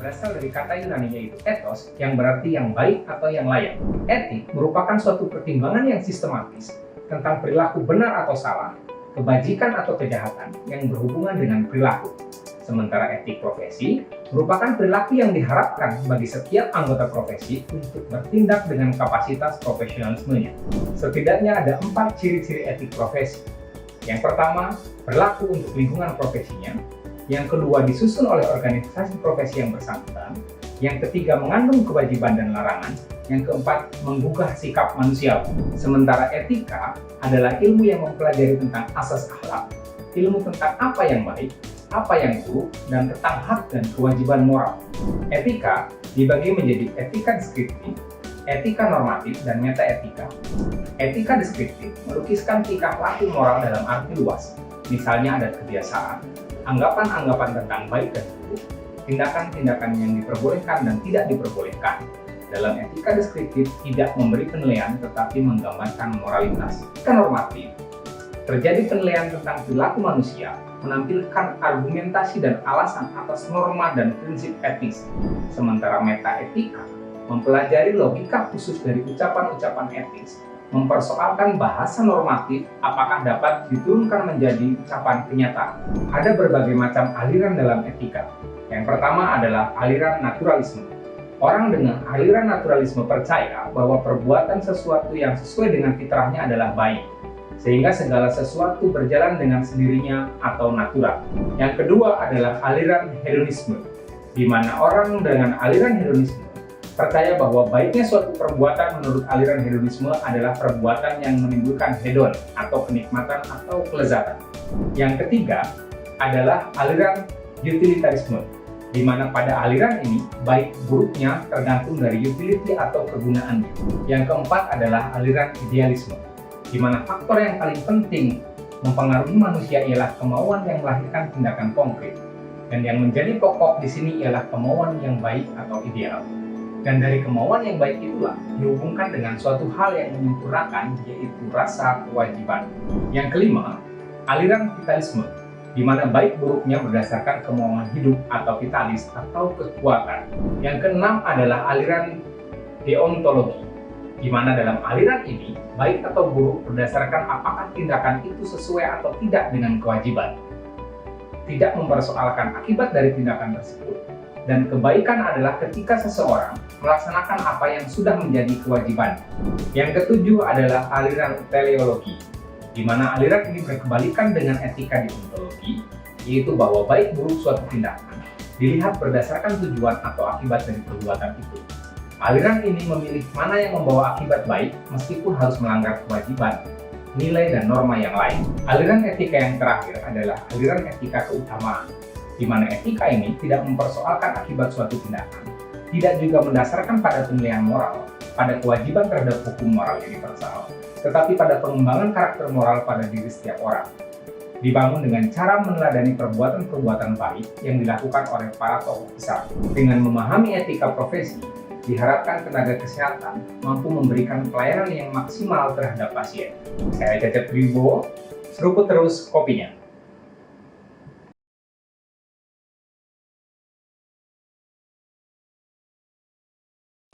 berasal dari kata Yunani yaitu ethos yang berarti yang baik atau yang layak. Etik merupakan suatu pertimbangan yang sistematis tentang perilaku benar atau salah, kebajikan atau kejahatan yang berhubungan dengan perilaku. Sementara etik profesi merupakan perilaku yang diharapkan bagi setiap anggota profesi untuk bertindak dengan kapasitas profesionalismenya. Setidaknya ada 4 ciri-ciri etik profesi. Yang pertama, berlaku untuk lingkungan profesinya. Yang kedua, disusun oleh organisasi profesi yang bersangkutan. Yang ketiga, mengandung kewajiban dan larangan. Yang keempat, menggugah sikap manusiawi. Sementara etika adalah ilmu yang mempelajari tentang asas akhlak, ilmu tentang apa yang baik, apa yang buruk, dan tentang hak dan kewajiban moral. Etika dibagi menjadi etika deskriptif, etika normatif, dan metaetika. Etika deskriptif melukiskan tingkah laku moral dalam arti luas. Misalnya ada kebiasaan, anggapan-anggapan tentang baik dan buruk, tindakan-tindakan yang diperbolehkan dan tidak diperbolehkan. Dalam etika deskriptif tidak memberi penilaian tetapi menggambarkan moralitas. Etika normatif terjadi penilaian tentang perilaku manusia, menampilkan argumentasi dan alasan atas norma dan prinsip etis. Sementara metaetika mempelajari logika khusus dari ucapan-ucapan etis, mempersoalkan bahasa normatif apakah dapat diturunkan menjadi ucapan kenyataan. Ada berbagai macam aliran dalam etika. Yang pertama adalah aliran naturalisme. Orang dengan aliran naturalisme percaya bahwa perbuatan sesuatu yang sesuai dengan fitrahnya adalah baik, sehingga segala sesuatu berjalan dengan sendirinya atau natural. Yang kedua adalah aliran hedonisme, di mana orang dengan aliran hedonisme percaya bahwa baiknya suatu perbuatan menurut aliran hedonisme adalah perbuatan yang menimbulkan hedon atau kenikmatan atau kelezatan. Yang ketiga adalah aliran utilitarisme, di mana pada aliran ini baik buruknya tergantung dari utility atau kegunaannya. Yang keempat adalah aliran idealisme, di mana faktor yang paling penting mempengaruhi manusia ialah kemauan yang melahirkan tindakan konkret, dan yang menjadi pokok di sini ialah kemauan yang baik atau ideal. Dan dari kemauan yang baik itulah dihubungkan dengan suatu hal yang menyempurnakan, yaitu rasa kewajiban. Yang kelima, aliran vitalisme, di mana baik buruknya berdasarkan kemauan hidup atau vitalis atau kekuatan. Yang keenam adalah aliran deontologi, di mana dalam aliran ini baik atau buruk berdasarkan apakah tindakan itu sesuai atau tidak dengan kewajiban, tidak mempersoalkan akibat dari tindakan tersebut. Dan kebaikan adalah ketika seseorang melaksanakan apa yang sudah menjadi kewajiban. Yang ketujuh adalah aliran teleologi, di mana aliran ini berkebalikan dengan etika deontologi, yaitu bahwa baik buruk suatu tindakan dilihat berdasarkan tujuan atau akibat dari perbuatan itu. Aliran ini memilih mana yang membawa akibat baik meskipun harus melanggar kewajiban, nilai, dan norma yang lain. Aliran etika yang terakhir adalah aliran etika keutamaan, di mana etika ini tidak mempersoalkan akibat suatu tindakan, tidak juga mendasarkan pada penilaian moral, pada kewajiban terhadap hukum moral universal, tetapi pada pengembangan karakter moral pada diri setiap orang. Dibangun dengan cara meneladani perbuatan-perbuatan baik yang dilakukan oleh para tokoh besar. Dengan memahami etika profesi, diharapkan tenaga kesehatan mampu memberikan pelayanan yang maksimal terhadap pasien. Saya Cecep Wibowo, seruput terus kopinya.